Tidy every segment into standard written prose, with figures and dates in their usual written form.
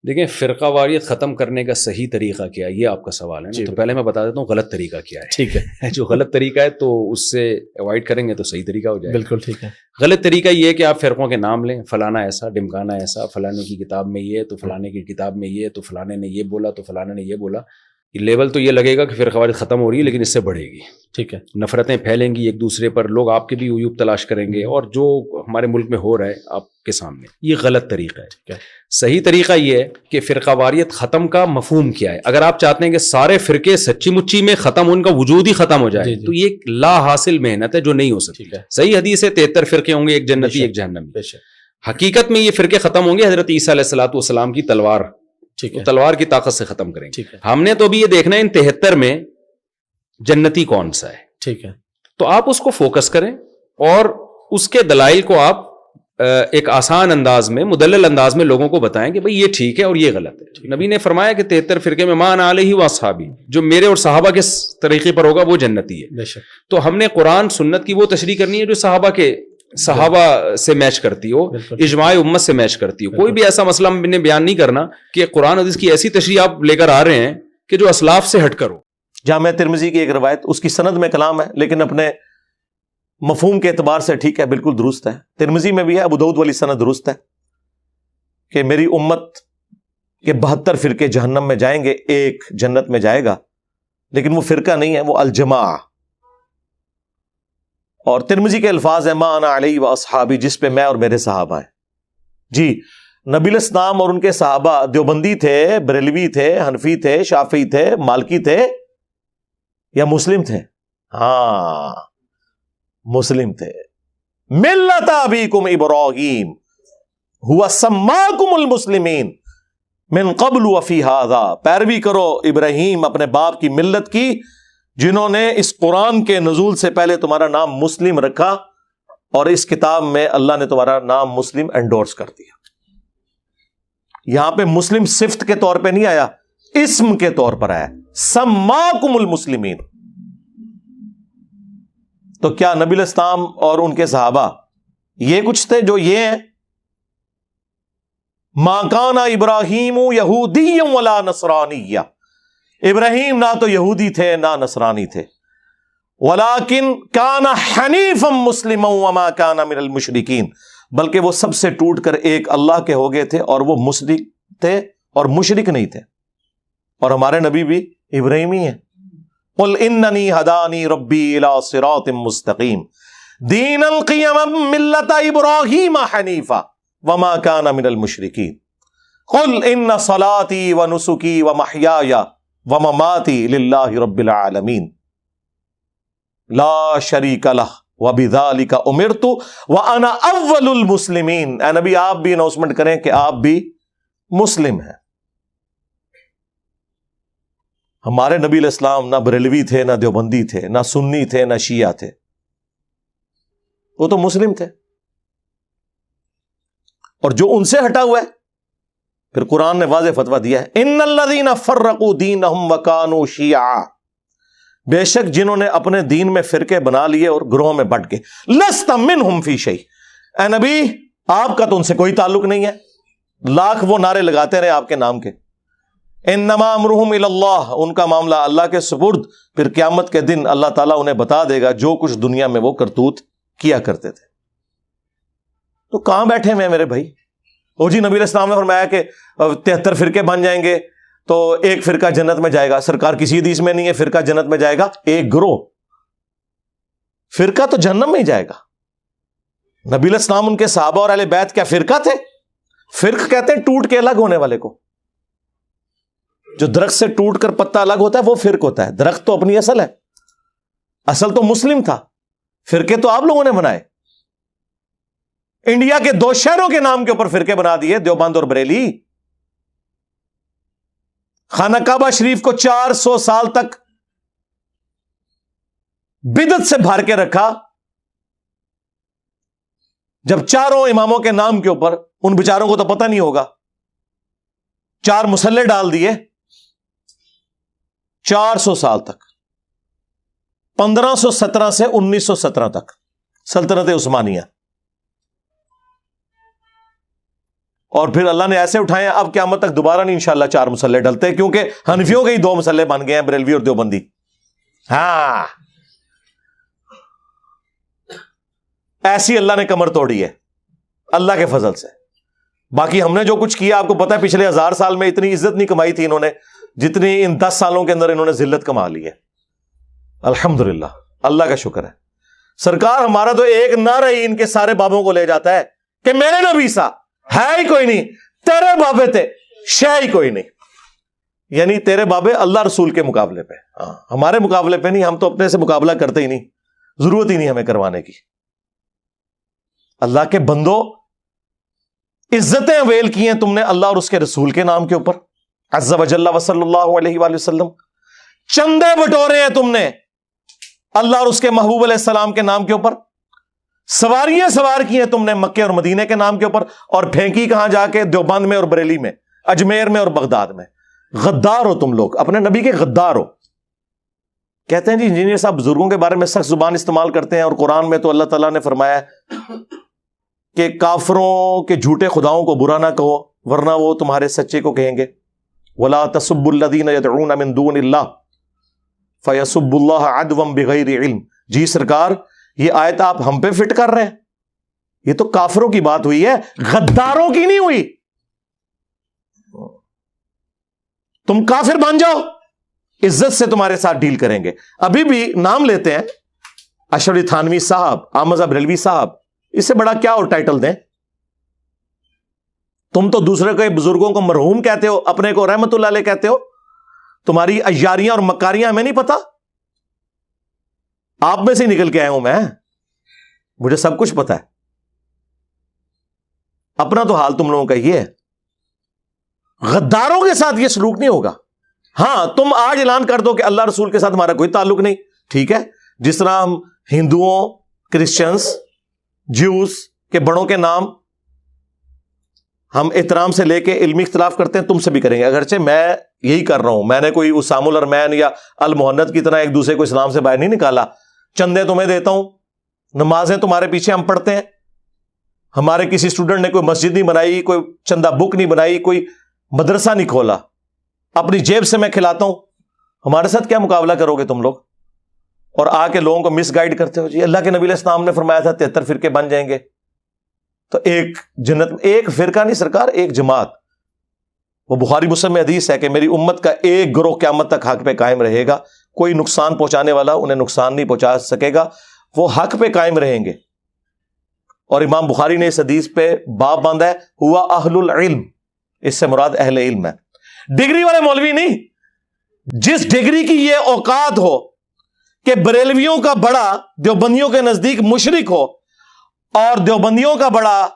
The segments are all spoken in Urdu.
دیکھیں فرقہ واریت ختم کرنے کا صحیح طریقہ کیا ہے، یہ آپ کا سوال ہے نا. تو پہلے میں بتا دیتا ہوں غلط طریقہ کیا ہے. ٹھیک ہے، جو غلط طریقہ ہے تو اس سے اوائڈ کریں گے تو صحیح طریقہ ہو جائے گا. بالکل ٹھیک ہے. غلط طریقہ یہ ہے کہ آپ فرقوں کے نام لیں، فلانا ایسا، ڈمکانا ایسا، فلانے کی کتاب میں یہ تو فلانے کی کتاب میں یہ تو فلانے نے یہ بولا تو فلانے نے یہ بولا. لیول تو یہ لگے گا کہ فرقہ واریت ختم ہو رہی ہے، لیکن اس سے بڑھے گی. ٹھیک ہے. نفرتیں پھیلیں گی ایک دوسرے پر، لوگ آپ کے بھی عیوب تلاش کریں گے، اور جو ہمارے ملک میں ہو رہا ہے آپ کے سامنے، یہ غلط طریقہ ہے. ٹھیک ہے. صحیح طریقہ یہ ہے کہ فرقہ واریت ختم کا مفہوم کیا ہے. اگر آپ چاہتے ہیں کہ سارے فرقے سچی مچی میں ختم، ان کا وجود ہی ختم ہو جائے، تو یہ ایک لا حاصل محنت ہے جو نہیں ہو سکتی. صحیح حدیث ہے 73 فرقے ہوں گے، ایک جنتی ایک جہنمی. حقیقت میں یہ فرقے ختم ہوں گے حضرت عیسیٰ علیہ الصلوۃ والسلام کی تلوار، تلوار کی طاقت سے ختم کریں گے. ہم نے تو ابھی یہ دیکھنا ہے ان 73 میں جنتی کون سا ہے. ٹھیک ہے. تو آپ اس کو فوکس کریں اور اس کے دلائل کو آپ ایک آسان انداز میں، مدلل انداز میں لوگوں کو بتائیں کہ بھئی یہ ٹھیک ہے اور یہ غلط ہے. نبی نے فرمایا کہ 73 فرقے میں مان علیہ و اصحابی، جو میرے اور صحابہ کے طریقے پر ہوگا وہ جنتی ہے. تو ہم نے قرآن سنت کی وہ تشریح کرنی ہے جو صحابہ سے میچ کرتی ہو، اجماع امت سے میچ کرتی ہو. کوئی بھی ایسا مسئلہ ہم نے بیان نہیں کرنا کہ قرآن حدیث کی ایسی تشریح آپ لے کر آ رہے ہیں کہ جو اسلاف سے ہٹ کرو. جامع ترمذی کی ایک روایت، اس کی سند میں کلام ہے لیکن اپنے مفہوم کے اعتبار سے ٹھیک ہے، بالکل درست ہے. ترمذی میں بھی ہے، ابو داؤد والی سند درست ہے کہ میری امت کے 72 فرقے جہنم میں جائیں گے، ایک جنت میں جائے گا. لیکن وہ فرقہ نہیں ہے، وہ الجماع. اور ترمذی کے الفاظ ہیں ما انا علیہ و اصحابی، جس پہ میں اور میرے صحابہ ہیں. جی نبی الاسلام اور ان کے صحابہ دیوبندی تھے، بریلوی تھے، حنفی تھے، شافعی تھے، مالکی تھے یا مسلم تھے؟ ہاں مسلم تھے. ملت ابیکم ابراہیم ہوا سماکم المسلمین من قبل وفی ھذا، پیروی کرو ابراہیم اپنے باپ کی ملت کی، جنہوں نے اس قرآن کے نزول سے پہلے تمہارا نام مسلم رکھا، اور اس کتاب میں اللہ نے تمہارا نام مسلم انڈورس کر دیا. یہاں پہ مسلم صفت کے طور پہ نہیں آیا، اسم کے طور پر آیا، سماکم المسلمین. تو کیا نبی الاسلام اور ان کے صحابہ یہ کچھ تھے جو یہ ہیں؟ ما کان ابراہیم یہودی ولا نصرانی، ابراہیم نہ تو یہودی تھے نہ نصرانی تھے، ولیکن کان حنیفا مسلما وما کان من المشرکین، بلکہ وہ سب سے ٹوٹ کر ایک اللہ کے ہو گئے تھے اور وہ مشرک تھے اور مشرک نہیں تھے. اور ہمارے نبی بھی ابراہیمی ہیں. قل اننی ہدانی ربی الی صراط مستقیم دینا قیما ملت ابراہیم حنیفا وما کان من المشرکین قل ان صلاتی ونسکی ومحیای ومماتی للہ رب العالمین لا شریک لہ وبذالک امرت وانا اول المسلمین. اے نبی آپ بھی اناؤنسمنٹ کریں کہ آپ بھی مسلم ہیں. ہمارے نبی علیہ السلام نہ بریلوی تھے، نہ دیوبندی تھے، نہ سنی تھے، نہ شیعہ تھے، وہ تو مسلم تھے. اور جو ان سے ہٹا ہوا ہے، پھر قرآن نے واضح فتویٰ دیا ہے ان الذین فرقوا دینہم وکانوا شیعا، بے شک جنہوں نے اپنے دین میں فرقے بنا لیے اور گروہوں میں بٹ گئے، لست منہم فی شیء، اے نبی آپ کا تو ان سے کوئی تعلق نہیں ہے. لاکھ وہ نعرے لگاتے رہے آپ کے نام کے. انما امرہم الی اللہ، ان کا معاملہ اللہ کے سپرد. پھر قیامت کے دن اللہ تعالیٰ انہیں بتا دے گا جو کچھ دنیا میں وہ کرتوت کیا کرتے تھے. تو کہاں بیٹھے ہوئے ہیں میرے بھائی؟ جی نبی علیہ السلام نے فرمایا کہ 73 فرقے بن جائیں گے تو ایک فرقہ جنت میں جائے گا. سرکار کسی حدیث میں نہیں ہے فرقہ جنت میں جائے گا، ایک گروہ. فرقہ تو جہنم میں ہی جائے گا. نبی علیہ السلام ان کے صحابہ اور اہل بیت کیا فرقہ تھے؟ فرق کہتے ہیں ٹوٹ کے الگ ہونے والے کو. جو درخت سے ٹوٹ کر پتا الگ ہوتا ہے وہ فرق ہوتا ہے. درخت تو اپنی اصل ہے، اصل تو مسلم تھا، فرقے تو آپ لوگوں نے بنائے. انڈیا کے 2 شہروں کے نام کے اوپر فرقے بنا دیے، دیوبند اور بریلی. خانہ کعبہ شریف کو 400 سال تک بدعت سے بھر کے رکھا، جب چاروں اماموں کے نام کے اوپر ان بیچاروں کو تو پتہ نہیں ہوگا 4 مسلح ڈال دیے. 400 سال تک، 1517 سے 1917 تک سلطنت عثمانیہ. اور پھر اللہ نے ایسے اٹھائے ہیں, اب قیامت تک دوبارہ نہیں انشاءاللہ 4 مسلح ڈلتے, کیونکہ حنفیوں کے ہی 2 مسلح بن گئے ہیں, بریلوی اور دیوبندی. ہاں ایسی اللہ نے کمر توڑی ہے اللہ کے فضل سے. باقی ہم نے جو کچھ کیا آپ کو پتا ہے, پچھلے 1000 سال میں اتنی عزت نہیں کمائی تھی انہوں نے جتنی ان 10 سالوں کے اندر انہوں نے ذلت کما لی ہے. الحمدللہ, اللہ کا شکر ہے. سرکار ہمارا تو ایک نعرہ ہی ان کے سارے بابوں کو لے جاتا ہے کہ میرے نبی سا ہے ہی کوئی نہیں, تیرے بابے تھے شے ہی کوئی نہیں. یعنی تیرے بابے اللہ رسول کے مقابلے پہ, ہمارے مقابلے پہ نہیں. ہم تو اپنے سے مقابلہ کرتے ہی نہیں, ضرورت ہی نہیں ہمیں کروانے کی. اللہ کے بندو, عزتیں اویل کی ہیں تم نے اللہ اور اس کے رسول کے نام کے اوپر, عز و جل و صلی اللہ علیہ وآلہ وسلم. چندے بٹورے ہیں تم نے اللہ اور اس کے محبوب علیہ السلام کے نام کے اوپر. سواریاں سوار کی ہیں تم نے مکے اور مدینے کے نام کے اوپر, اور پھینکی کہاں جا کے؟ دیوبند میں اور بریلی میں, اجمیر میں اور بغداد میں. غدار ہو تم لوگ, اپنے نبی کے غدار ہو. کہتے ہیں جی انجینئر صاحب بزرگوں کے بارے میں سخت زبان استعمال کرتے ہیں, اور قرآن میں تو اللہ تعالیٰ نے فرمایا ہے کہ کافروں کے جھوٹے خداؤں کو برا نہ کہو ورنہ وہ تمہارے سچے کو کہیں گے. وَلَا تَسُبُّوا الَّذِينَ يَدْعُونَ مِن دُونِ اللَّهِ فَيَسُبُّوا اللَّهَ عَدْوًا بِغَيْرِ عِلْمٍ. جی سرکار یہ آیت آپ ہم پہ فٹ کر رہے ہیں, یہ تو کافروں کی بات ہوئی ہے, غداروں کی نہیں ہوئی. تم کافر بن جاؤ, عزت سے تمہارے ساتھ ڈیل کریں گے. ابھی بھی نام لیتے ہیں اشرف علی تھانوی صاحب, احمد بریلوی صاحب, اس سے بڑا کیا اور ٹائٹل دیں؟ تم تو دوسرے کے بزرگوں کو مرحوم کہتے ہو, اپنے کو رحمت اللہ علیہ کہتے ہو. تمہاری عیاریاں اور مکاریاں ہمیں نہیں پتا, آپ میں سے نکل کے آیا ہوں میں, مجھے سب کچھ پتا ہے. اپنا تو حال تم لوگوں کا یہ ہے. غداروں کے ساتھ یہ سلوک نہیں ہوگا. ہاں تم آج اعلان کر دو کہ اللہ رسول کے ساتھ ہمارا کوئی تعلق نہیں, ٹھیک ہے. جس طرح ہم ہندوؤں, کرسچنس, جیوز کے بڑوں کے نام ہم احترام سے لے کے علمی اختلاف کرتے ہیں, تم سے بھی کریں گے. اگرچہ میں یہی کر رہا ہوں, میں نے کوئی اسام الارمین یا المحنت کی طرح ایک دوسرے کو اسلام سے باہر نہیں نکالا. چندے تمہیں دیتا ہوں, نمازیں تمہارے پیچھے ہم پڑھتے ہیں. ہمارے کسی اسٹوڈنٹ نے کوئی مسجد نہیں بنائی, کوئی چندہ بک نہیں بنائی, کوئی مدرسہ نہیں کھولا, اپنی جیب سے میں کھلاتا ہوں. ہمارے ساتھ کیا مقابلہ کرو گے تم لوگ؟ اور آ کے لوگوں کو مس گائیڈ کرتے ہو. جی اللہ کے نبی علیہ السلام نے فرمایا تھا 73 فرقے بن جائیں گے. تو ایک جنت, ایک فرقہ نہیں سرکار, ایک جماعت. وہ بخاری مسلم میں حدیث ہے کہ میری امت کا ایک گروہ قیامت تک حق پہ قائم رہے گا, کوئی نقصان پہنچانے والا انہیں نقصان نہیں پہنچا سکے گا, وہ حق پہ قائم رہیں گے. اور امام بخاری نے اس حدیث پہ باب باندھا ہے ہوا اہل العلم, اس سے مراد اہل علم ہے, ڈگری والے مولوی نہیں. جس ڈگری کی یہ اوقات ہو کہ بریلویوں کا بڑا دیوبندیوں کے نزدیک مشرک ہو, اور دیوبندیوں کا بڑا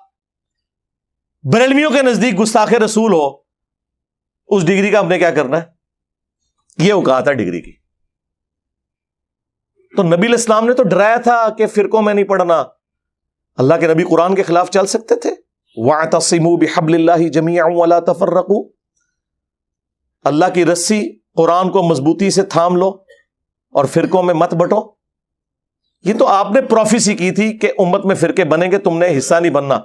بریلویوں کے نزدیک گستاخ رسول ہو, اس ڈگری کا ہم نے کیا کرنا ہے؟ یہ اوقات ہے ڈگری کی. تو نبی علیہ السلام نے تو ڈرایا تھا کہ فرقوں میں نہیں پڑھنا. اللہ کے نبی قرآن کے خلاف چل سکتے تھے. وَاعْتَصِمُوا بِحَبْلِ اللَّهِ جَمِيعًا وَلَا تَفَرَّقُوا. اللہ کی رسی قرآن کو مضبوطی سے تھام لو اور فرقوں میں مت بٹو. یہ تو آپ نے پروفیسی کی تھی کہ امت میں فرقے بنیں گے, تم نے حصہ نہیں بننا.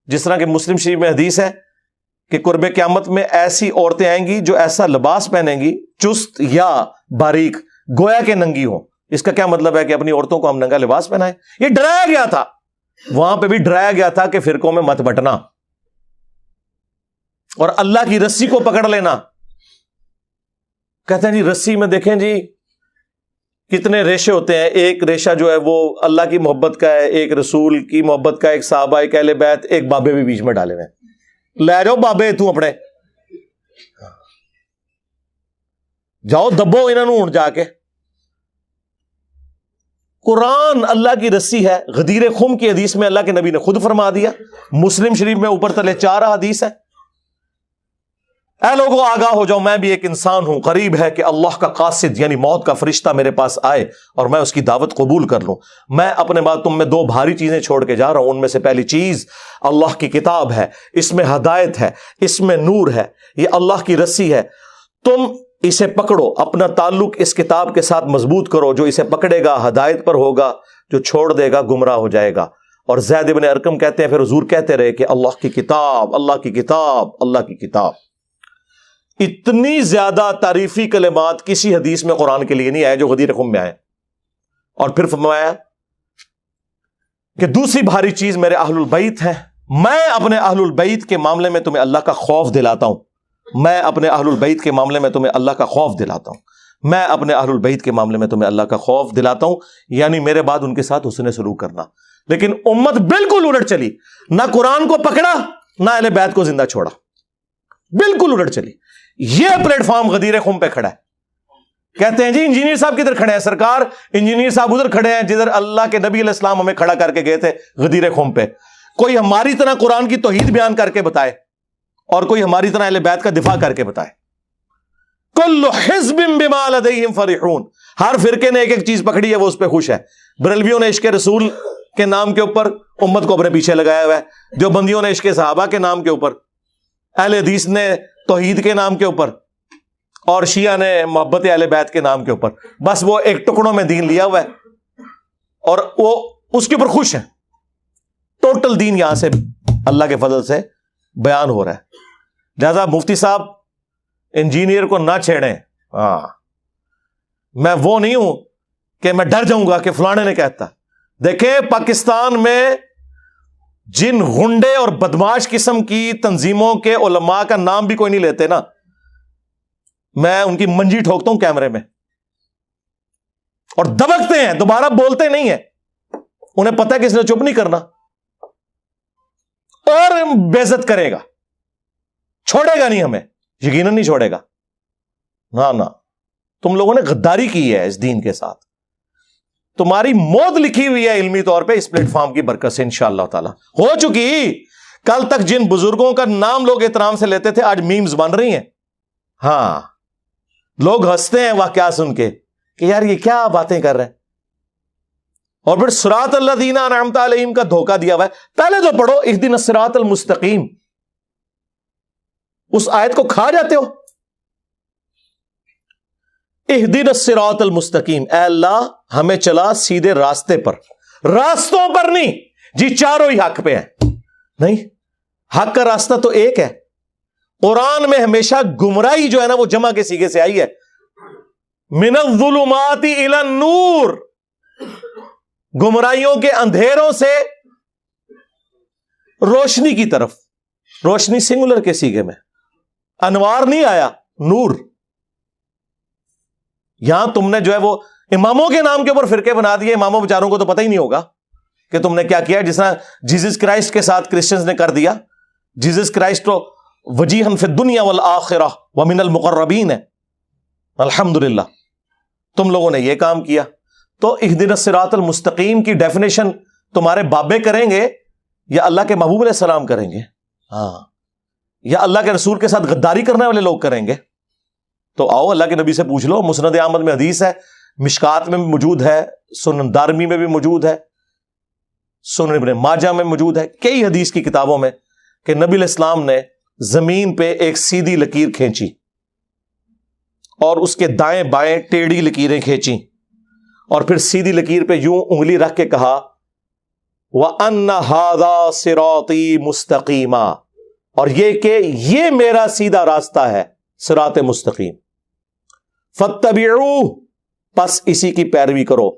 جس طرح کہ مسلم شریف میں حدیث ہے کہ قرب قیامت میں ایسی عورتیں آئیں گی جو ایسا لباس پہنیں گی چست یا باریک, گویا کہ ننگی ہوں. اس کا کیا مطلب ہے کہ اپنی عورتوں کو ہم ننگا لباس پہنائیں؟ یہ ڈرایا گیا تھا, وہاں پہ بھی ڈرایا گیا تھا کہ فرقوں میں مت بٹنا اور اللہ کی رسی کو پکڑ لینا. کہتے ہیں جی رسی میں دیکھیں جی کتنے ریشے ہوتے ہیں, ایک ریشہ جو ہے وہ اللہ کی محبت کا ہے, ایک رسول کی محبت کا, ایک صحابہ, ایک اہل بیت, ایک بابے بھی بیچ میں ڈالے ہوئے. لے جاؤ بابے تو اپنے, جاؤ دبو انہوں جا کے. قرآن اللہ کی رسی ہے. غدیر خم کی حدیث میں اللہ کے نبی نے خود فرما دیا. مسلم شریف میں اوپر تلے 4 حدیث ہے. اے لوگوں آگاہ ہو جاؤ, میں بھی ایک انسان ہوں, قریب ہے کہ اللہ کا قاصد یعنی موت کا فرشتہ میرے پاس آئے اور میں اس کی دعوت قبول کر لوں. میں اپنے بعد تم میں 2 بھاری چیزیں چھوڑ کے جا رہا ہوں. ان میں سے پہلی چیز اللہ کی کتاب ہے, اس میں ہدایت ہے, اس میں نور ہے, یہ اللہ کی رسی ہے. تم اسے پکڑو, اپنا تعلق اس کتاب کے ساتھ مضبوط کرو. جو اسے پکڑے گا ہدایت پر ہوگا, جو چھوڑ دے گا گمراہ ہو جائے گا. اور زید بن ارقم کہتے ہیں پھر حضور کہتے رہے کہ اللہ کی کتاب، اللہ کی کتاب، اللہ کی کتاب. اتنی زیادہ تعریفی کلمات کسی حدیث میں قرآن کے لیے نہیں آئے جو غدیر خم میں آئے. اور پھر فرمایا کہ دوسری بھاری چیز میرے اہل البیت ہیں، میں اپنے اہل البیت کے معاملے میں تمہیں اللہ کا خوف دلاتا ہوں، میں اپنے اہل البیت کے معاملے میں تمہیں اللہ کا خوف دلاتا ہوں، میں اپنے اہل البیت کے معاملے میں تمہیں اللہ کا خوف دلاتا ہوں، یعنی میرے بعد ان کے ساتھ حسن سلوک کرنا. لیکن امت بالکل الٹ چلی، نہ قرآن کو پکڑا نہ اہل بیت کو زندہ چھوڑا، بالکل الٹ چلی. یہ پلیٹ فارم غدیر خم پہ کھڑا ہے. کہتے ہیں جی انجینئر صاحب کدھر کھڑے ہیں؟ سرکار انجینئر صاحب ادھر کھڑے ہیں جدھر اللہ کے نبی علیہ السلام ہمیں کھڑا کر کے گئے تھے غدیر خم پہ. کوئی ہماری طرح قرآن کی توحید بیان کر کے بتائے اور کوئی ہماری طرح اہل بیت کا دفاع کر کے بتائے. کل حزب بما لدیہم فرحون، ہر فرقے نے ایک ایک چیز پکڑی ہے، وہ اس پہ خوش ہے. بریلویوں نے عشق رسول کے نام کے اوپر امت کو اپنے پیچھے لگایا ہوا ہے، دیوبندیوں نے عشق صحابہ کے نام کے اوپر، اہل حدیث نے توحید کے نام کے اوپر، اور شیعہ نے محبت اہل بیت کے نام کے اوپر. بس وہ ایک ٹکڑوں میں دین لیا ہوا ہے اور وہ اس کے اوپر خوش ہیں. ٹوٹل دین یہاں سے اللہ کے فضل سے بیان ہو رہا ہے. لہذا مفتی صاحب انجینئر کو نہ چھیڑیں. ہاں میں وہ نہیں ہوں کہ میں ڈر جاؤں گا کہ فلانے نے کہتا. دیکھیں پاکستان میں جن غنڈے اور بدماش قسم کی تنظیموں کے علماء کا نام بھی کوئی نہیں لیتے نا، میں ان کی منجی ٹھوکتا ہوں کیمرے میں، اور دبکتے ہیں، دوبارہ بولتے نہیں ہیں. انہیں پتہ ہے کہ اس نے چپ نہیں کرنا اور بے عزت کرے گا، چھوڑے گا نہیں، ہمیں یقیناً نہیں چھوڑے گا. نہ تم لوگوں نے غداری کی ہے اس دین کے ساتھ، تمہاری موت لکھی ہوئی ہے علمی طور پہ اس پلیٹ فارم کی برکت سے انشاءاللہ تعالی ہو چکی. کل تک جن بزرگوں کا نام لوگ احترام سے لیتے تھے آج میمز بن رہی ہیں. ہاں لوگ ہنستے ہیں واقعات سن کے کہ یار یہ کیا باتیں کر رہے ہیں. اور پھر صراط الذین انعمت علیہم کا دھوکہ دیا ہوا ہے. پہلے تو پڑھو اہدنا الصراط المستقیم، اس آیت کو کھا جاتے ہو. اہدنا الصراط المستقیم، اے اللہ ہمیں چلا سیدھے راستے پر، راستوں پر نہیں جی چاروں ہی حق پہ ہیں. نہیں، حق کا راستہ تو ایک ہے. قرآن میں ہمیشہ گمراہی جو ہے نا وہ جمع کے سیغے سے آئی ہے. من الظلمات الی النور، گمراہیوں کے اندھیروں سے روشنی کی طرف. روشنی سنگولر کے سیغے میں، انوار نہیں آیا، نور. یہاں تم نے جو ہے وہ اماموں کے نام کے اوپر فرقے بنا دیے. اماموں بیچاروں کو تو پتہ ہی نہیں ہوگا کہ تم نے کیا کیا. جس طرح جیزس کرائسٹ کے ساتھ کرسچنز نے کر دیا. جیزس کرائسٹ تو وجیہن فی الدنیا والآخرہ ومن المقربین ہے. الحمدللہ تم لوگوں نے یہ کام کیا. تو اہدنا الصراط المستقیم کی ڈیفینیشن تمہارے بابے کریں گے یا اللہ کے محبوب علیہ السلام کریں گے؟ ہاں، یا اللہ کے رسول کے ساتھ غداری کرنے والے لوگ کریں گے؟ تو آؤ اللہ کے نبی سے پوچھ لو. مسند احمد میں حدیث ہے، مشکات میں بھی موجود ہے، سنن دارمی میں بھی موجود ہے، سنن ابن ماجہ میں موجود ہے، کئی حدیث کی کتابوں میں کہ نبی علیہ السلام نے زمین پہ ایک سیدھی لکیر کھینچی اور اس کے دائیں بائیں ٹیڑھی لکیریں کھینچی اور پھر سیدھی لکیر پہ یوں انگلی رکھ کے کہا وَأَنَّ هَذَا صِرَاطِي مُسْتَقِيمًا، اور یہ کہ یہ میرا سیدھا راستہ ہے، صراط مستقیم. فَاتَّبِعُوهُ، پس اسی کی پیروی کرو.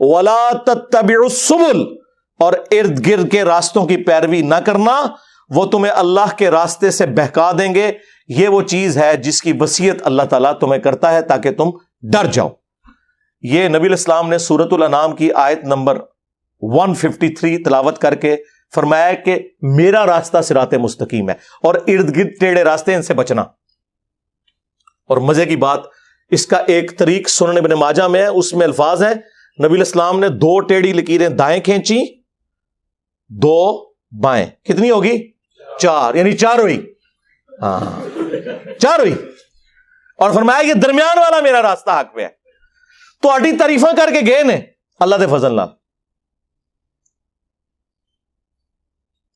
وَلَا تَتَّبِعُوا السُّبُلَ، اور ارد گرد کے راستوں کی پیروی نہ کرنا، وہ تمہیں اللہ کے راستے سے بہکا دیں گے. یہ وہ چیز ہے جس کی وصیت اللہ تعالیٰ تمہیں کرتا ہے تاکہ تم ڈر جاؤ. یہ نبی علیہ السلام نے سورۃ الانعام کی آیت نمبر 153 تلاوت کر کے فرمایا کہ میرا راستہ صراط مستقیم ہے اور ارد گرد ٹیڑھے راستے ان سے بچنا. اور مزے کی بات، اس کا ایک طریق سنن ابن ماجہ میں ہے، اس میں الفاظ ہیں نبی علیہ السلام نے 2 ٹیڑھی لکیریں دائیں کھینچی، 2 بائیں، کتنی ہوگی؟ 4، یعنی 4 ہوئی. ہاں 4 ہوئی. اور فرمایا کہ درمیان والا میرا راستہ حق پہ ہے. تو اڈی تعریفاں کر کے گئے نے اللہ دے فضل نال.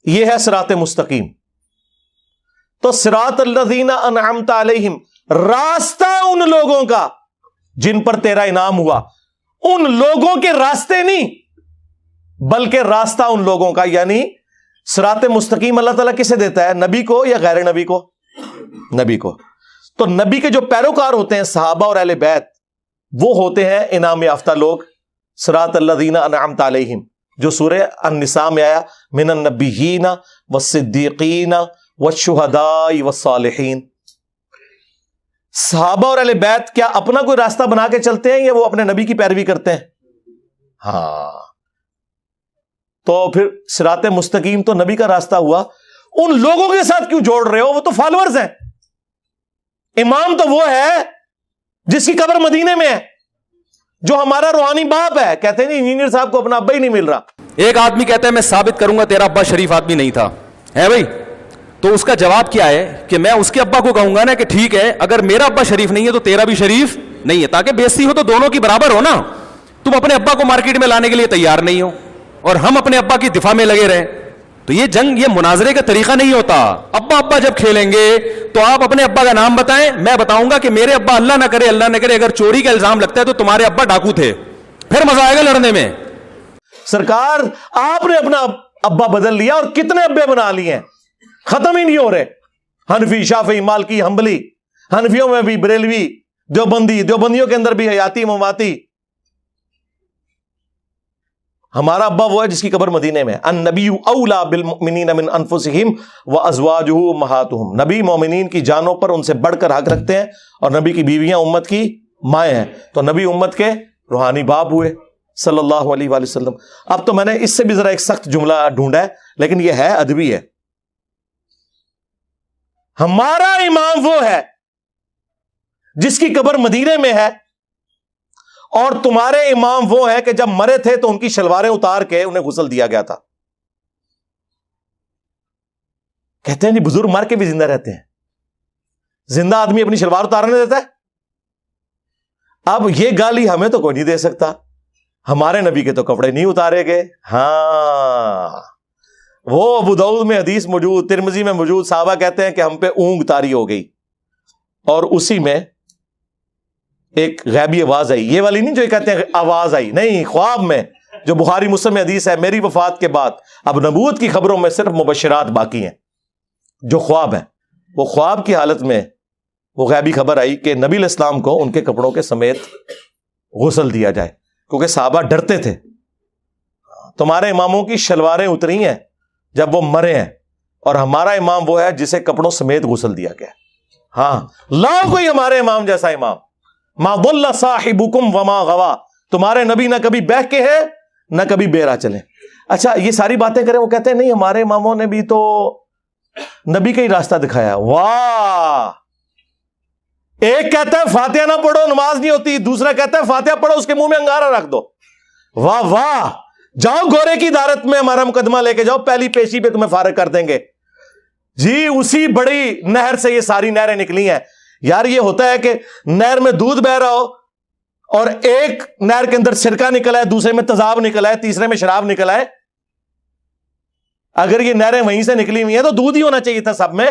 یہ ہے صراط مستقیم. تو صراط الذین انعمت علیہم، راستہ ان لوگوں کا جن پر تیرا انعام ہوا. ان لوگوں کے راستے نہیں، بلکہ راستہ ان لوگوں کا، یعنی صراط مستقیم اللہ تعالیٰ کسے دیتا ہے؟ نبی کو یا غیر نبی کو؟ نبی کو. تو نبی کے جو پیروکار ہوتے ہیں صحابہ اور اہل بیت، وہ ہوتے ہیں انعام یافتہ لوگ. صراط الذین انعمت علیہم جو سورہ النساء میں آیا، من النبیین والصدیقین والشہداء والصالحین. صحابہ اور اہل بیت کیا اپنا کوئی راستہ بنا کے چلتے ہیں یا وہ اپنے نبی کی پیروی کرتے ہیں؟ ہاں. تو پھر صراط مستقیم تو نبی کا راستہ ہوا. ان لوگوں کے ساتھ کیوں جوڑ رہے ہو؟ وہ تو فالوورز ہیں. امام تو وہ ہے جس کی قبر مدینے میں ہے، جو ہمارا روحانی باپ ہے. کہتے ہیں انجینئر صاحب کو اپنا ابا ہی نہیں مل رہا. ایک آدمی کہتا ہے میں ثابت کروں گا تیرا ابا شریف آدمی نہیں تھا، ہے بھائی؟ تو اس کا جواب کیا ہے کہ میں اس کے ابا کو کہوں گا نا کہ ٹھیک ہے اگر میرا ابا شریف نہیں ہے تو تیرا بھی شریف نہیں ہے، تاکہ بےزتی ہو تو دونوں کی برابر ہو نا. تم اپنے ابا کو مارکیٹ میں لانے کے لیے تیار نہیں ہو اور ہم اپنے ابا کی دفاع میں لگے رہے، تو یہ جنگ، یہ مناظرے کا طریقہ نہیں ہوتا. ابا ابا جب کھیلیں گے تو آپ اپنے ابا کا نام بتائیں، میں بتاؤں گا کہ میرے ابا اللہ نہ کرے اگر چوری کا الزام لگتا ہے تو تمہارے ابا ڈاکو تھے، پھر مزہ آئے گا لڑنے میں. سرکار آپ نے اپنا ابا بدل لیا اور کتنے ابے بنا لیے ہیں، ختم ہی نہیں ہو رہے. حنفی، شافعی، مالکی، حنبلی، حنفیوں میں بھی بریلوی، دیوبندی، دیوبندیوں کے اندر بھی حیاتی، مماتی. ہمارا ابا وہ ہے جس کی قبر مدینے میں. النبی اولا بالمؤمنین من انفسہم وازواجہ امہاتہم. نبی مومنین کی جانوں پر ان سے بڑھ کر حق رکھتے ہیں اور نبی کی بیویاں امت کی مائیں ہیں. تو نبی امت کے روحانی باپ ہوئے صلی اللہ علیہ وآلہ وسلم. اب تو میں نے اس سے بھی ذرا ایک سخت جملہ ڈھونڈا ہے لیکن یہ ہے ادبی ہے. ہمارا امام وہ ہے جس کی قبر مدینے میں ہے اور تمہارے امام وہ ہیں کہ جب مرے تھے تو ان کی شلواریں اتار کے انہیں غسل دیا گیا تھا. کہتے ہیں جی بزرگ مر کے بھی زندہ رہتے ہیں. زندہ آدمی اپنی شلوار اتارنے دیتا ہے؟ اب یہ گالی ہمیں تو کوئی نہیں دے سکتا. ہمارے نبی کے تو کپڑے نہیں اتارے گئے. ہاں وہ ابو داؤد میں حدیث موجود، ترمذی میں موجود، صحابہ کہتے ہیں کہ ہم پہ اونگ طاری ہو گئی اور اسی میں ایک غیبی آواز آئی. یہ والی نہیں جو کہتے ہیں آواز آئی، نہیں، خواب میں، جو بخاری مسلم میں حدیث ہے، میری وفات کے بعد اب نبوت کی خبروں میں صرف مبشرات باقی ہیں جو خواب ہیں. وہ خواب کی حالت میں وہ غیبی خبر آئی کہ نبی علیہ السلام کو ان کے کپڑوں کے سمیت غسل دیا جائے، کیونکہ صحابہ ڈرتے تھے. تمہارے اماموں کی شلواریں اتری ہیں جب وہ مرے ہیں اور ہمارا امام وہ ہے جسے کپڑوں سمیت غسل دیا گیا. ہاں لاؤ کوئی ہمارے امام جیسا امام. ما ضل صاحبکم وما غوا. تمہارے نبی نہ کبھی بہہ کے ہے نہ کبھی بے راہ چلے. اچھا یہ ساری باتیں کریں، وہ کہتے ہیں نہیں ہمارے اماموں نے بھی تو نبی کا ہی راستہ دکھایا. واہ! ایک کہتا ہے فاتحہ نہ پڑھو نماز نہیں ہوتی، دوسرا کہتا ہے فاتحہ پڑھو اس کے منہ میں انگارہ رکھ دو. واہ واہ! جاؤ گورے کی عدالت میں ہمارا مقدمہ لے کے جاؤ، پہلی پیشی پہ تمہیں فارغ کر دیں گے. جی اسی بڑی نہر سے یہ ساری نہریں نکلی ہیں. یار یہ ہوتا ہے کہ نہر میں دودھ بہ رہا ہو اور ایک نہر کے اندر سرکہ نکلا ہے، دوسرے میں تیزاب نکلا ہے، تیسرے میں شراب نکلا ہے. اگر یہ نہریں وہیں سے نکلی ہوئی ہیں تو دودھ ہی ہونا چاہیے تھا سب میں.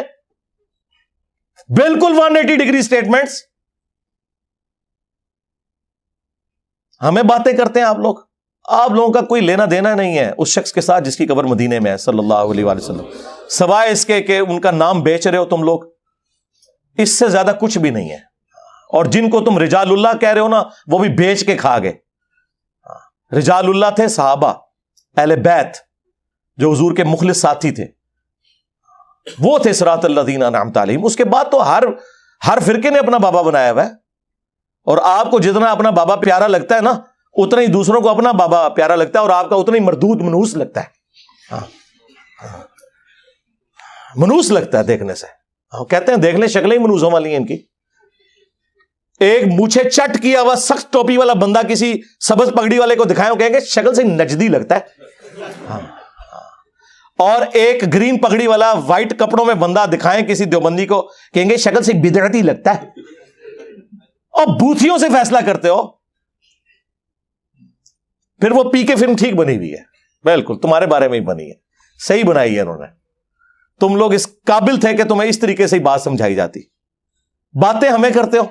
بالکل 180 ڈگری سٹیٹمنٹس. ہمیں باتیں کرتے ہیں آپ لوگوں کا کوئی لینا دینا نہیں ہے اس شخص کے ساتھ جس کی قبر مدینے میں ہے صلی اللہ علیہ وآلہ وسلم، سوائے اس کے کہ ان کا نام بیچ رہے ہو تم لوگ. اس سے زیادہ کچھ بھی نہیں ہے. اور جن کو تم رجال اللہ کہہ رہے ہو نا وہ بھی بیچ کے کھا گئے. رجال اللہ تھے صحابہ، اہل بیت جو حضور کے مخلص ساتھی تھے، وہ تھے صراط الذین انعمت علیہم. اس کے بعد تو ہر فرقے نے اپنا بابا بنایا ہوا ہے. اور آپ کو جتنا اپنا بابا پیارا لگتا ہے نا اتنا ہی دوسروں کو اپنا بابا پیارا لگتا ہے اور آپ کا اتنا ہی مردود منوس لگتا ہے. منوس لگتا ہے دیکھنے سے. کہتے ہیں دیکھ لیں شکلیں ہی منوسوں والی ہیں ان کی. ایک مونچھے چٹ کیا ہوا سخت ٹوپی والا بندہ کسی سبز پگڑی والے کو دکھائیں کہیں گے شکل سے نجدی لگتا ہے. اور ایک گرین پگڑی والا وائٹ کپڑوں میں بندہ دکھائیں کسی دیوبندی کو کہیں گے شکل سے بدعتی لگتا ہے. اور بوتھیوں سے فیصلہ کرتے ہو. پھر وہ پی کے فلم ٹھیک بنی ہوئی ہے، بالکل تمہارے بارے میں ہی بنی ہے، صحیح بنائی ہے انہوں نے. تم لوگ اس قابل تھے کہ تمہیں اس طریقے سے ہی بات سمجھائی جاتی. باتیں ہمیں کرتے ہو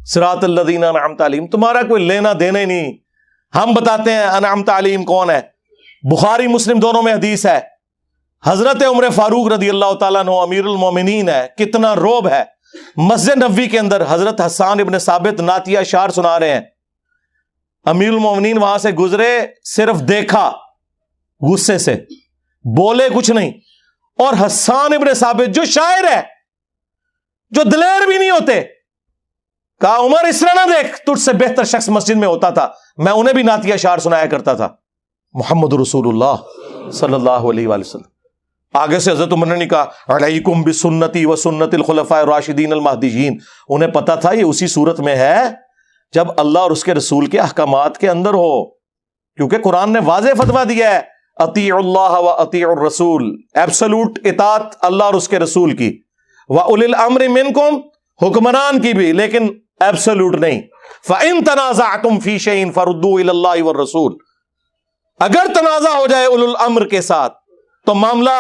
صراط الذین انعمت علیہم. تمہارا کوئی لینا دینا ہی نہیں ہم بتاتے ہیں انعمت علیہم کون ہے. بخاری مسلم دونوں میں حدیث ہے. حضرت عمر فاروق رضی اللہ تعالیٰ عنہ امیر المومنین ہے. کتنا روب ہے. مسجد نبوی کے اندر حضرت حسان ابن ثابت نعتیہ اشعار سنا رہے ہیں. امیر المومنین وہاں سے گزرے, صرف دیکھا, غصے سے بولے کچھ نہیں. اور حسان ابن ثابت جو شاعر ہے, جو دلیر بھی نہیں ہوتے, کہا عمر اس طرح نہ دیکھ, تجھ سے بہتر شخص مسجد میں ہوتا تھا, میں انہیں بھی نعتیہ اشعار سنایا کرتا تھا. محمد رسول اللہ صلی اللہ علیہ وآلہ وسلم. آگے سے حضرت عمر نے کہا علیکم بسنتی و سنت الخلفاء الراشدین المہدیین. انہیں پتا تھا یہ اسی صورت میں ہے جب اللہ اور اس کے رسول کے احکامات کے اندر ہو, کیونکہ قرآن نے واضح فتویٰ دیا ہے اطیعوا اللہ و اطیعوا الرسول, ایبسولوٹ اطاعت اللہ اور اس کے رسول کی, وَأُولِي الْأَمْرِ مِنْكُمْ, حکمران کی بھی, لیکن ایبسولوٹ نہیں. فَإِن تَنَازَعْتُمْ فِي شَيْءٍ فَرُدُّوهُ إِلَى اللَّهِ وَالرَّسُولِ. اگر تنازع ہو جائے اولو الامر کے ساتھ تو معاملہ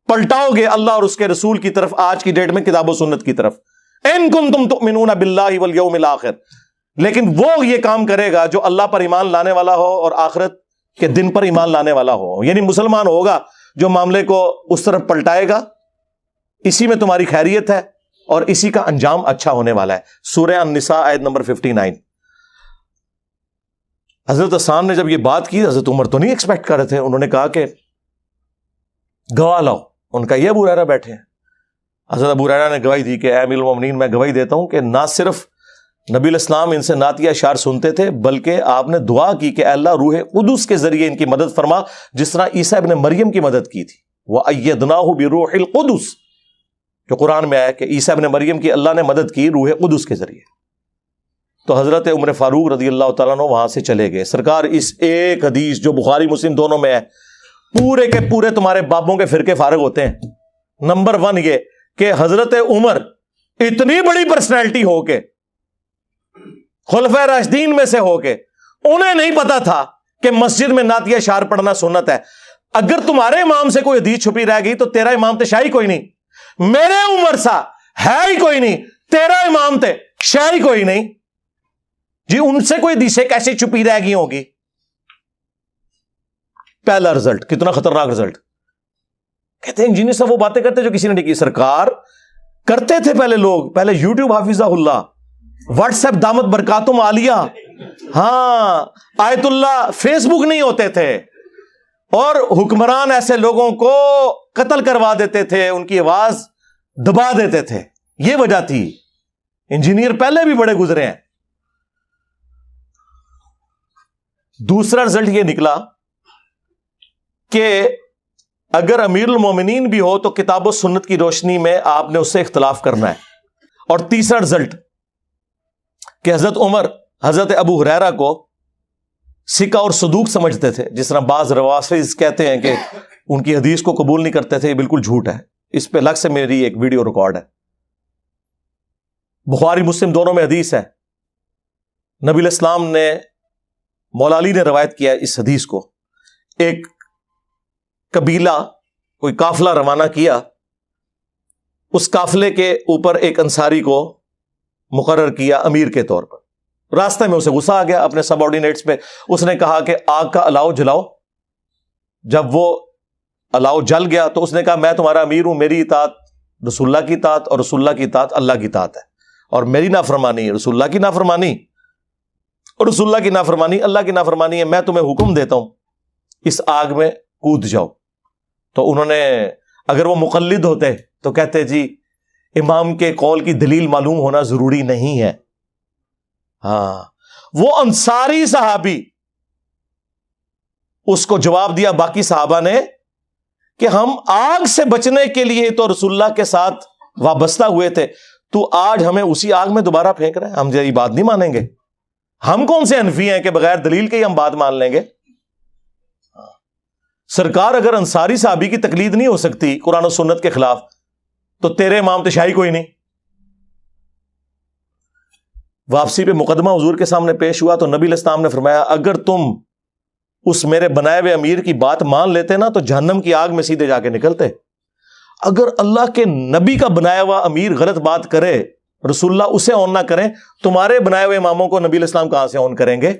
پلٹاؤ گے اللہ اور اس کے رسول کی طرف, آج کی ڈیٹ میں کتاب و سنت کی طرف. ان کنتم تؤمنون باللہ والیوم الاخر. لیکن وہ یہ کام کرے گا جو اللہ پر ایمان لانے والا ہو اور آخرت کے دن پر ایمان لانے والا ہو, یعنی مسلمان ہوگا جو معاملے کو اس طرف پلٹائے گا. اسی میں تمہاری خیریت ہے اور اسی کا انجام اچھا ہونے والا ہے. سورہ النساء آیت نمبر 59. حضرت حسان نے جب یہ بات کی, حضرت عمر تو نہیں ایکسپیکٹ کر رہے تھے. انہوں نے کہا کہ گواہ لاؤ. ان کا یہ ابو ہریرہ بیٹھے ہیں. حضرت ابو ہریرہ نے گواہی دی کہ اے امیر المومنین, میں گواہی دیتا ہوں کہ نہ صرف نبی الاسلام ان سے نعتیہ اشعار سنتے تھے, بلکہ آپ نے دعا کی کہ اے اللہ روح قدس کے ذریعے ان کی مدد فرما, جس طرح عیسیٰ ابن مریم کی مدد کی تھی. وَأَيَّدْنَاهُ بِرُوحِ الْقُدُسِ, جو قرآن میں آیا کہ عیسیٰ ابن مریم کی اللہ نے مدد کی روح قدس کے ذریعے. تو حضرت عمر فاروق رضی اللہ تعالیٰ عنہ وہاں سے چلے گئے. سرکار اس ایک حدیث جو بخاری مسلم دونوں میں ہے, پورے کے پورے تمہارے بابوں کے فرقے فارغ ہوتے ہیں. نمبر 1 یہ کہ حضرت عمر اتنی بڑی پرسنالٹی ہو کے, خلفائے راشدین میں سے ہو کے, انہیں نہیں پتا تھا کہ مسجد میں نعتیہ اشعار پڑھنا سنت ہے. اگر تمہارے امام سے کوئی حدیث چھپی رہ گئی تو تیرا امام تے شاہی کوئی نہیں, میرے عمر سا ہے ہی کوئی نہیں, تیرا امام تے شاہی کوئی نہیں. جی ان سے کوئی حدیثیں کیسے چھپی رہ گئی ہوگی؟ پہلا رزلٹ, کتنا خطرناک رزلٹ. کہتے ہیں انجینئر صاحب وہ باتیں کرتے جو کسی نے نہیں کی. سرکار کرتے تھے پہلے لوگ, پہلے یوٹیوب حافظہ اللہ, واٹس ایپ دامت برکاتم عالیہ, ہاں آیت اللہ, فیس بک نہیں ہوتے تھے, اور حکمران ایسے لوگوں کو قتل کروا دیتے تھے, ان کی آواز دبا دیتے تھے. یہ وجہ تھی. انجینئر پہلے بھی بڑے گزرے ہیں. دوسرا رزلٹ یہ نکلا کہ اگر امیر المومنین بھی ہو تو کتاب و سنت کی روشنی میں آپ نے اس سے اختلاف کرنا ہے. اور تیسرا رزلٹ کہ حضرت عمر حضرت ابو ہریرہ کو سکہ اور صدوق سمجھتے تھے, جس طرح بعض روافض کہتے ہیں کہ ان کی حدیث کو قبول نہیں کرتے تھے. یہ بالکل جھوٹ ہے. اس پہ الگ سے میری ایک ویڈیو ریکارڈ ہے. بخاری مسلم دونوں میں حدیث ہے. نبی الاسلام نے, مولا علی نے روایت کیا اس حدیث کو. ایک قبیلہ کوئی قافلہ روانہ کیا, اس قافلے کے اوپر ایک انصاری کو مقرر کیا امیر کے طور پر. راستہ میں اسے غصہ آ گیا اپنے سب آرڈینیٹس پہ. اس نے کہا کہ آگ کا الاؤ جلاؤ. جب وہ الاؤ جل گیا تو اس نے کہا میں تمہارا امیر ہوں, میری اطاعت رسول اللہ کی اطاعت اور رسول اللہ کی اطاعت اللہ کی اطاعت ہے, اور میری نافرمانی رسول اللہ کی نافرمانی اور رسول اللہ کی نافرمانی اللہ کی نافرمانی ہے. میں تمہیں حکم دیتا ہوں اس آگ میں کود جاؤ. تو انہوں نے, اگر وہ مقلد ہوتے تو کہتے جی امام کے قول کی دلیل معلوم ہونا ضروری نہیں ہے. ہاں, وہ انصاری صحابی اس کو جواب دیا باقی صحابہ نے کہ ہم آگ سے بچنے کے لیے تو رسول اللہ کے ساتھ وابستہ ہوئے تھے, تو آج ہمیں اسی آگ میں دوبارہ پھینک رہے ہیں, ہم یہ بات نہیں مانیں گے. ہم کون سے حنفی ہیں کہ بغیر دلیل کے ہی ہم بات مان لیں گے؟ سرکار اگر انصاری صحابی کی تقلید نہیں ہو سکتی قرآن و سنت کے خلاف, تو تیرے امام تشاہی کوئی نہیں. واپسی پہ مقدمہ حضور کے سامنے پیش ہوا تو نبی علیہ السلام نے فرمایا اگر تم اس میرے بنائے ہوئے امیر کی بات مان لیتے نا تو جہنم کی آگ میں سیدھے جا کے نکلتے. اگر اللہ کے نبی کا بنایا ہوا امیر غلط بات کرے, رسول اللہ اسے آن نہ کریں, تمہارے بنائے ہوئے اماموں کو نبی علیہ السلام کہاں سے آن کریں گے؟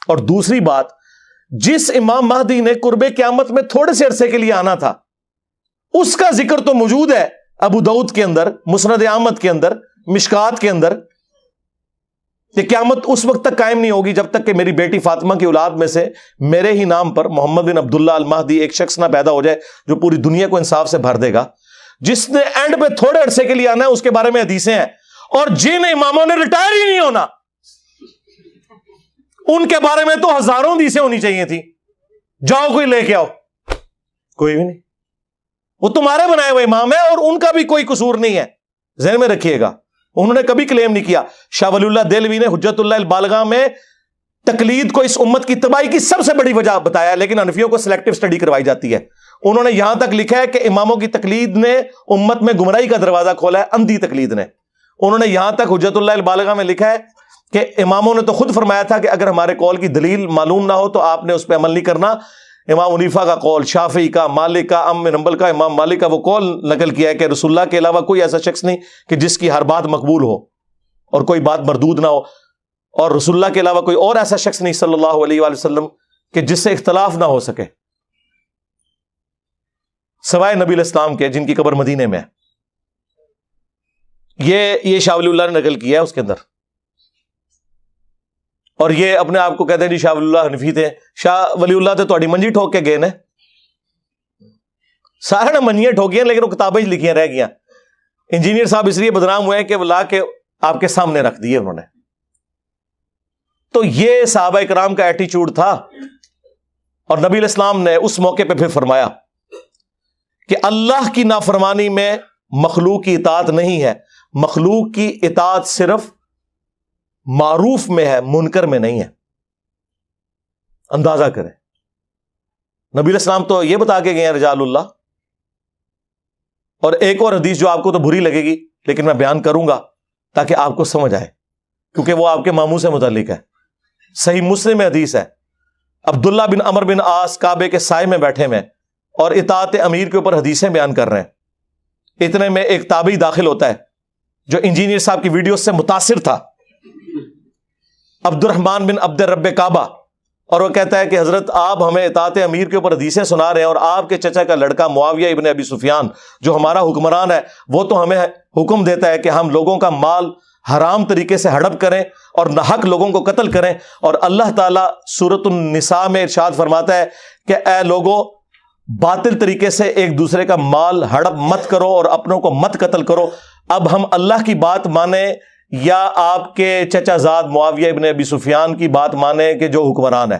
اور دوسری بات، جس امام مہدی نے قرب قیامت میں تھوڑے سے عرصے کے لیے آنا تھا اس کا ذکر تو موجود ہے ابو داؤد کے اندر، مسند احمد کے اندر، مشکات کے اندر، کہ قیامت اس وقت تک قائم نہیں ہوگی جب تک کہ میری بیٹی فاطمہ کی اولاد میں سے میرے ہی نام پر محمد بن عبداللہ المہدی ایک شخص نہ پیدا ہو جائے جو پوری دنیا کو انصاف سے بھر دے گا۔ جس نے اینڈ پہ تھوڑے عرصے کے لیے آنا ہے اس کے بارے میں حدیثیں ہیں، اور جن اماموں نے ریٹائر ہی نہیں ہونا ان کے بارے میں تو ہزاروں حدیثیں ہونی چاہیے تھی۔ جاؤ کوئی لے کے آؤ، کوئی بھی نہیں، وہ تمہارے بنائے ہوئے امام ہیں اور ان کا بھی کوئی قصور نہیں ہے، ذہن میں رکھیے گا۔ انہوں نے کبھی کلیم نہیں کیا۔ شاہ ولی اللہ دہلوی نے حجت اللہ البالغہ میں تقلید کو اس امت کی تباہی کی سب سے بڑی وجہ بتایا، لیکن حنفیوں کو سلیکٹو سٹڈی کروائی جاتی ہے۔ انہوں نے یہاں تک لکھا ہے کہ اماموں کی تقلید نے امت میں گمراہی کا دروازہ کھولا ہے، اندھی تقلید نے۔ انہوں نے یہاں تک حجت اللہ البالغہ میں لکھا ہے کہ اماموں نے تو خود فرمایا تھا کہ اگر ہمارے قول کی دلیل معلوم نہ ہو تو آپ نے اس پہ عمل نہیں کرنا۔ امام حنیفہ کا قول، شافعی کا، مالک کا، ام بن حنبل کا، امام مالک کا وہ قول نقل کیا ہے کہ رسول اللہ کے علاوہ کوئی ایسا شخص نہیں کہ جس کی ہر بات مقبول ہو اور کوئی بات مردود نہ ہو، اور رسول اللہ کے علاوہ کوئی اور ایسا شخص نہیں صلی اللہ علیہ وآلہ وسلم کہ جس سے اختلاف نہ ہو سکے سوائے نبی الاسلام کے جن کی قبر مدینے میں ہے۔ یہ شاہ ولی اللہ نے نقل کیا ہے اس کے اندر، اور یہ اپنے آپ کو کہتے ہیں جی شاہ ولی اللہ حنفی تھے۔ شاہ ولی اللہ تو تھوڑی منجی ٹھوک کے گئے نا، سارے نے منجیاں ٹھوکیاں لیکن وہ کتابیں لکھیاں رہ گیا۔ انجینئر صاحب اس لیے بدنام ہوئے ہیں کہ وہ لا کے آپ کے سامنے رکھ دیے انہوں نے۔ تو یہ صحابہ اکرام کا ایٹیچیوڈ تھا، اور نبی الاسلام نے اس موقع پہ پھر فرمایا کہ اللہ کی نافرمانی میں مخلوق کی اطاعت نہیں ہے، مخلوق کی اطاعت صرف معروف میں ہے، منکر میں نہیں ہے۔ اندازہ کریں، نبی الاسلام تو یہ بتا کے گئے ہیں رجال اللہ۔ اور ایک اور حدیث جو آپ کو تو بری لگے گی لیکن میں بیان کروں گا تاکہ آپ کو سمجھ آئے، کیونکہ وہ آپ کے ماموں سے متعلق ہے۔ صحیح مسلم میں حدیث ہے، عبداللہ بن عمر بن عاص کعبے کے سائے میں بیٹھے میں اور اطاعت امیر کے اوپر حدیثیں بیان کر رہے ہیں۔ اتنے میں ایک تابعی داخل ہوتا ہے جو انجینئر صاحب کی ویڈیو سے متاثر تھا، عبد الرحمن بن عبد الرب کعبہ، اور وہ کہتا ہے کہ حضرت آپ ہمیں اطاعت امیر کے اوپر حدیثیں سنا رہے ہیں، اور آپ کے چچا کا لڑکا معاویہ ابن ابی سفیان جو ہمارا حکمران ہے وہ تو ہمیں حکم دیتا ہے کہ ہم لوگوں کا مال حرام طریقے سے ہڑپ کریں اور ناحق لوگوں کو قتل کریں، اور اللہ تعالیٰ سورۃ النساء میں ارشاد فرماتا ہے کہ اے لوگوں باطل طریقے سے ایک دوسرے کا مال ہڑپ مت کرو اور اپنوں کو مت قتل کرو۔ اب ہم اللہ کی بات مانیں یا آپ کے چچا زاد معاویہ ابن ابی سفیان کی بات مانیں کہ جو حکمران ہے؟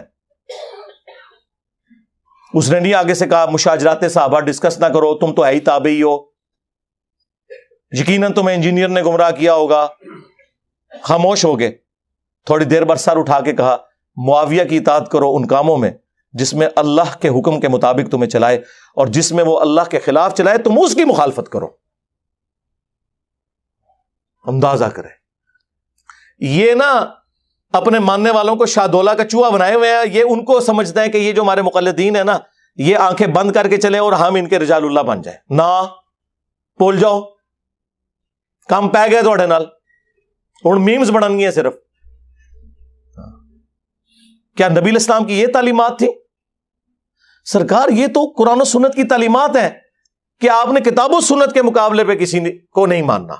اس نے نہیں آگے سے کہا مشاجرات صحابہ ڈسکس نہ کرو، تم تو ہے ہی تابعی ہو، یقیناً تمہیں انجینئر نے گمراہ کیا ہوگا۔ خاموش ہو گئے۔ تھوڑی دیر بعد سر اٹھا کے کہا معاویہ کی اطاعت کرو ان کاموں میں جس میں اللہ کے حکم کے مطابق تمہیں چلائے، اور جس میں وہ اللہ کے خلاف چلائے تم اس کی مخالفت کرو۔ اندازہ کریں، یہ نا اپنے ماننے والوں کو شاہ دولہ کا چوہا بنائے ہوئے ہیں، یہ ان کو سمجھتے ہیں کہ یہ جو ہمارے مقلدین ہیں نا یہ آنکھیں بند کر کے چلے اور ہم ان کے رجال اللہ بن جائیں۔ نہ بول جاؤ، کام پہ گئے تھوڑے نال، ہن میمز بنن گے صرف۔ کیا نبی الاسلام کی یہ تعلیمات تھی؟ سرکار یہ تو قرآن و سنت کی تعلیمات ہیں کہ آپ نے کتاب و سنت کے مقابلے پہ کسی کو نہیں ماننا۔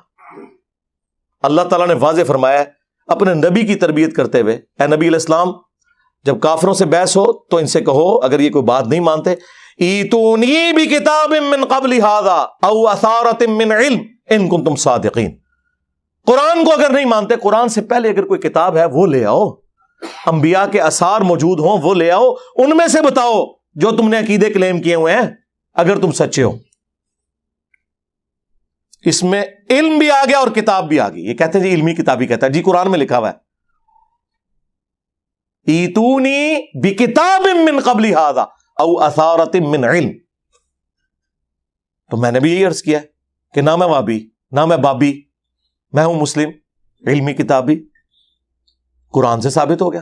اللہ تعالیٰ نے واضح فرمایا ہے اپنے نبی کی تربیت کرتے ہوئے، اے نبی علیہ السلام جب کافروں سے بحث ہو تو ان سے کہو اگر یہ کوئی بات نہیں مانتے ایتونی بکتاب من قبل ھذا او اثارۃ من علم ان کنتم صادقین، قرآن کو اگر نہیں مانتے قرآن سے پہلے اگر کوئی کتاب ہے وہ لے آؤ، انبیاء کے آثار موجود ہوں وہ لے آؤ، ان میں سے بتاؤ جو تم نے عقیدے کلیم کیے ہوئے ہیں اگر تم سچے ہو۔ اس میں علم بھی آ گیا اور کتاب بھی آ گئی۔ یہ کہتے ہیں جی علمی کتابی کہتا ہے، جی قرآن میں لکھا ہوا ہے ایتونی بکتاب من قبل ھذا او اثارۃ من علم۔ تو میں نے بھی یہی عرض کیا کہ نہ میں وابی نہ میں بابی، میں ہوں مسلم، علمی کتابی، قرآن سے ثابت ہو گیا۔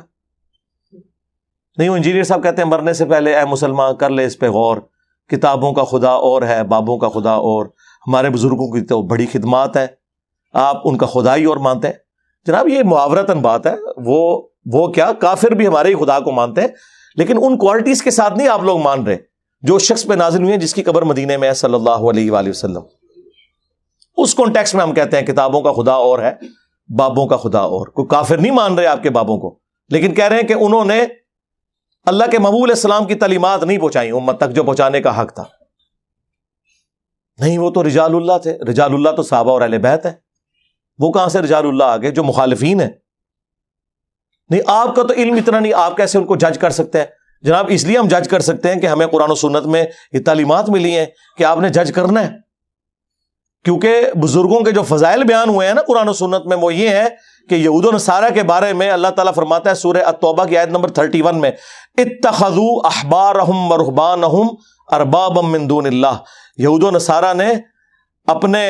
نہیں وہ انجینئر صاحب کہتے ہیں مرنے سے پہلے اے مسلمان کر لے اس پہ غور، کتابوں کا خدا اور ہے بابوں کا خدا اور، ہمارے بزرگوں کی تو بڑی خدمات ہے، آپ ان کا خدا ہی اور مانتے ہیں۔ جناب یہ محاورتاً بات ہے، وہ وہ کیا کافر بھی ہمارے ہی خدا کو مانتے ہیں، لیکن ان کوالٹیز کے ساتھ نہیں آپ لوگ مان رہے جو شخص پہ نازل ہوئی ہیں جس کی قبر مدینے میں ہے صلی اللہ علیہ وآلہ وسلم. اس کانٹیکسٹ میں ہم کہتے ہیں کتابوں کا خدا اور ہے، بابوں کا خدا اور. کوئی کافر نہیں مان رہے آپ کے بابوں کو، لیکن کہہ رہے ہیں کہ انہوں نے اللہ کے محبوب علیہ السلام کی تعلیمات نہیں پہنچائی امت تک جو پہنچانے کا حق تھا. نہیں، وہ تو رجال اللہ تھے. رجال اللہ تو صحابہ اور اہل بیت ہے، وہ کہاں سے رجال اللہ آگے جو مخالفین ہیں؟ نہیں، آپ کا تو علم اتنا نہیں، آپ کیسے ان کو جج کر سکتے ہیں؟ جناب اس لیے ہم جج کر سکتے ہیں کہ ہمیں قرآن و سنت میں یہ تعلیمات ملی ہیں کہ آپ نے جج کرنا ہے. کیونکہ بزرگوں کے جو فضائل بیان ہوئے ہیں نا قرآن و سنت میں، وہ یہ ہے کہ یہود و نصارہ کے بارے میں اللہ تعالیٰ فرماتا ہے سورہ التوبہ کی آیت نمبر 31 میں، اتخذوا احبارہم ورہبانہم اربابا من دون اللہ. یہود و نصارہ نے اپنے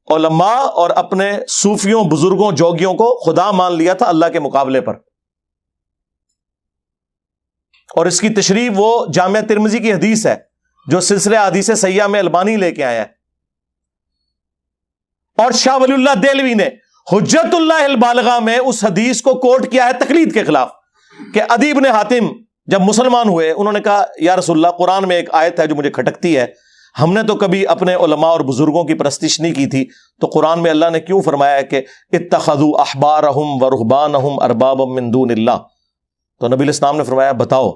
علماء اور اپنے صوفیوں، بزرگوں، جوگیوں کو خدا مان لیا تھا اللہ کے مقابلے پر. اور اس کی تشریح وہ جامع ترمذی کی حدیث ہے جو سلسلہ حدیث صحیحہ میں البانی لے کے آیا ہے. اور شاہ ولی اللہ دہلوی نے حجت اللہ البالغہ میں اس حدیث کو کوٹ کیا ہے تقلید کے خلاف کہ عدی بن حاتم جب مسلمان ہوئے انہوں نے کہا یا رسول اللہ قرآن میں ایک آیت ہے جو مجھے کھٹکتی ہے، ہم نے تو کبھی اپنے علماء اور بزرگوں کی پرستش نہیں کی تھی، تو قرآن میں اللہ نے کیوں فرمایا ہے کہ اتخذوا احبارہم ورہبانہم اربابا من دون اللہ؟ تو نبی الاسلام نے فرمایا بتاؤ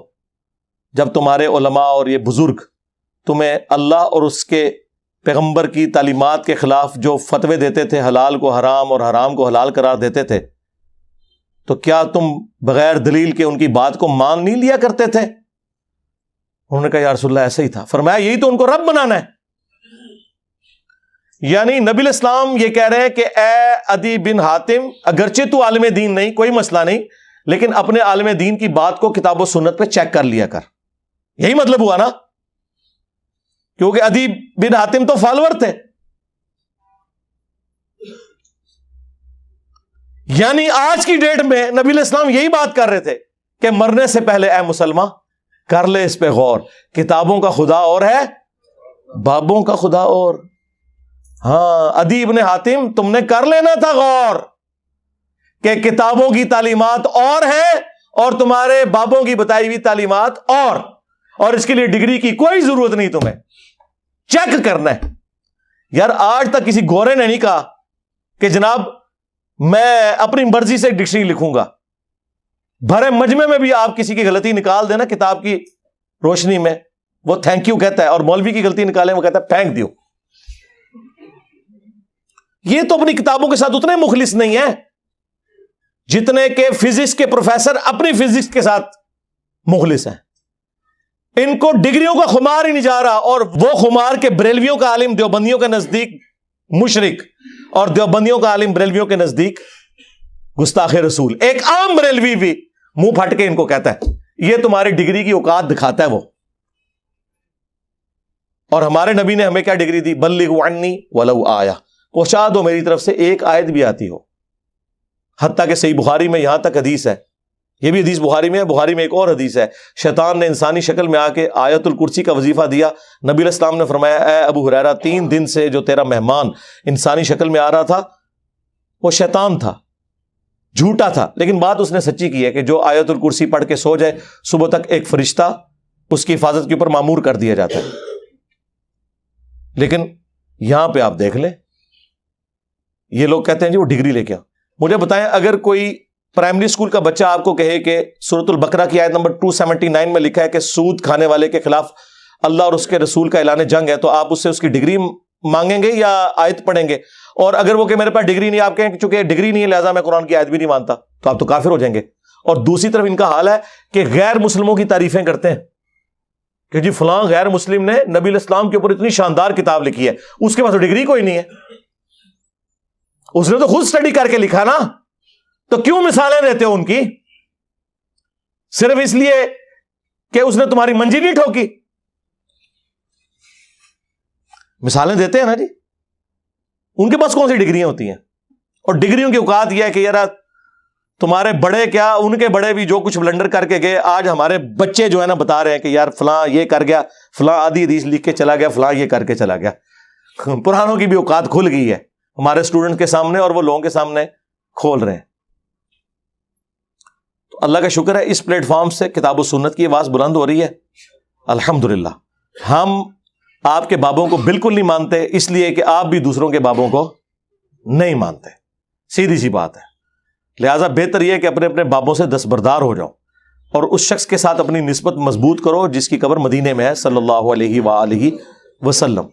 جب تمہارے علماء اور یہ بزرگ تمہیں اللہ اور اس کے پیغمبر کی تعلیمات کے خلاف جو فتوے دیتے تھے، حلال کو حرام اور حرام کو حلال قرار دیتے تھے، تو کیا تم بغیر دلیل کے ان کی بات کو مان نہیں لیا کرتے تھے؟ انہوں نے کہا یا رسول اللہ ایسا ہی تھا. فرمایا یہی تو ان کو رب بنانا ہے. یعنی نبی الاسلام یہ کہہ رہے ہیں کہ اے عدی بن حاتم اگرچہ تو عالم دین نہیں، کوئی مسئلہ نہیں، لیکن اپنے عالم دین کی بات کو کتاب و سنت پہ چیک کر لیا کر. یہی مطلب ہوا نا، کیونکہ عدی بن حاتم تو فالوور تھے. یعنی آج کی ڈیٹ میں نبی علیہ السلام یہی بات کر رہے تھے کہ مرنے سے پہلے اے مسلمان کر لے اس پہ غور، کتابوں کا خدا اور ہے، بابوں کا خدا اور. ہاں عدی بن حاتم تم نے کر لینا تھا غور کہ کتابوں کی تعلیمات اور ہے اور تمہارے بابوں کی بتائی ہوئی تعلیمات اور اس کے لیے ڈگری کی کوئی ضرورت نہیں، تمہیں چیک کرنا ہے. یار آج تک کسی گورے نے نہیں کہا کہ جناب میں اپنی مرضی سے ڈکشنری لکھوں گا. بھرے مجمع میں بھی آپ کسی کی غلطی نکال دینا کتاب کی روشنی میں، وہ تھینک یو کہتا ہے، اور مولوی کی غلطی نکالے وہ کہتا ہے پھینک دیو. یہ تو اپنی کتابوں کے ساتھ اتنے مخلص نہیں ہیں جتنے کہ فزکس کے پروفیسر اپنی فزکس کے ساتھ مخلص ہیں. ان کو ڈگریوں کا خمار ہی نہیں جا رہا، اور وہ خمار کے بریلویوں کا عالم دیوبندیوں کے نزدیک مشرک اور دیوبندیوں کا عالم بریلویوں کے نزدیک گستاخ رسول. ایک عام بریلوی بھی منہ پھٹ کے ان کو کہتا ہے یہ تمہاری ڈگری کی اوقات دکھاتا ہے وہ. اور ہمارے نبی نے ہمیں کیا ڈگری دی؟ بلغوا عنی ولو آیا، پہنچا دو میری طرف سے ایک آیت بھی آتی ہو. حتیٰ کہ صحیح بخاری میں یہاں تک حدیث ہے، یہ بھی حدیث بخاری میں ہے، بخاری میں ایک اور حدیث ہے، شیطان نے انسانی شکل میں آ کے آیت الکرسی کا وظیفہ دیا. نبی علیہ السلام نے فرمایا اے ابو ہریرہ 3 دن سے جو تیرا مہمان انسانی شکل میں آ رہا تھا وہ شیطان تھا، جھوٹا تھا، لیکن بات اس نے سچی کی ہے کہ جو آیت الکرسی پڑھ کے سو جائے صبح تک ایک فرشتہ اس کی حفاظت کے اوپر مامور کر دیا جاتا ہے. لیکن یہاں پہ آپ دیکھ لیں یہ لوگ کہتے ہیں جی وہ ڈگری لے کے آ. مجھے بتائیں اگر کوئی پرائمری اسکول کا بچہ آپ کو کہے کہ سورۃ البقرہ کی آیت نمبر 279 میں لکھا ہے کہ سود کھانے والے کے خلاف اللہ اور اس کے رسول کا اعلان جنگ ہے، تو آپ اس سے اس کی ڈگری مانگیں گے یا آیت پڑھیں گے؟ اور اگر وہ کہ میرے پاس ڈگری نہیں، آپ کہیں کہ چونکہ ڈگری نہیں ہے لہٰذا میں قرآن کی آیت بھی نہیں مانتا، تو آپ تو کافر ہو جائیں گے. اور دوسری طرف ان کا حال ہے کہ غیر مسلموں کی تعریفیں کرتے ہیں کہ جی فلاں غیر مسلم نے نبی علیہ السلام کے اوپر اتنی شاندار کتاب لکھی ہے، اس کے پاس تو ڈگری کوئی نہیں ہے، اس نے تو خود اسٹڈی کر کے لکھا نا. تو کیوں مثالیں دیتے ہو ان کی؟ صرف اس لیے کہ اس نے تمہاری منجی نہیں ٹھوکی. مثالیں دیتے ہیں نا جی. ان کے پاس کون سی ڈگریاں ہوتی ہیں؟ اور ڈگریوں کی اوقات یہ ہے کہ یار تمہارے بڑے کیا ان کے بڑے بھی جو کچھ بلنڈر کر کے گئے، آج ہمارے بچے جو ہے نا بتا رہے ہیں کہ یار فلاں یہ کر گیا، فلاں آدھی حدیث لکھ کے چلا گیا، فلاں یہ کر کے چلا گیا. پرانوں کی بھی اوقات کھل گئی ہے ہمارے اسٹوڈنٹ کے سامنے اور وہ لوگوں کے سامنے کھول رہے ہیں. تو اللہ کا شکر ہے اس پلیٹ فارم سے کتاب و سنت کی آواز بلند ہو رہی ہے الحمدللہ. ہم آپ کے بابوں کو بالکل نہیں مانتے اس لیے کہ آپ بھی دوسروں کے بابوں کو نہیں مانتے, سیدھی سی بات ہے. لہٰذا بہتر یہ ہے کہ اپنے اپنے بابوں سے دستبردار ہو جاؤ اور اس شخص کے ساتھ اپنی نسبت مضبوط کرو جس کی قبر مدینے میں ہے صلی اللہ علیہ وآلہ وسلم.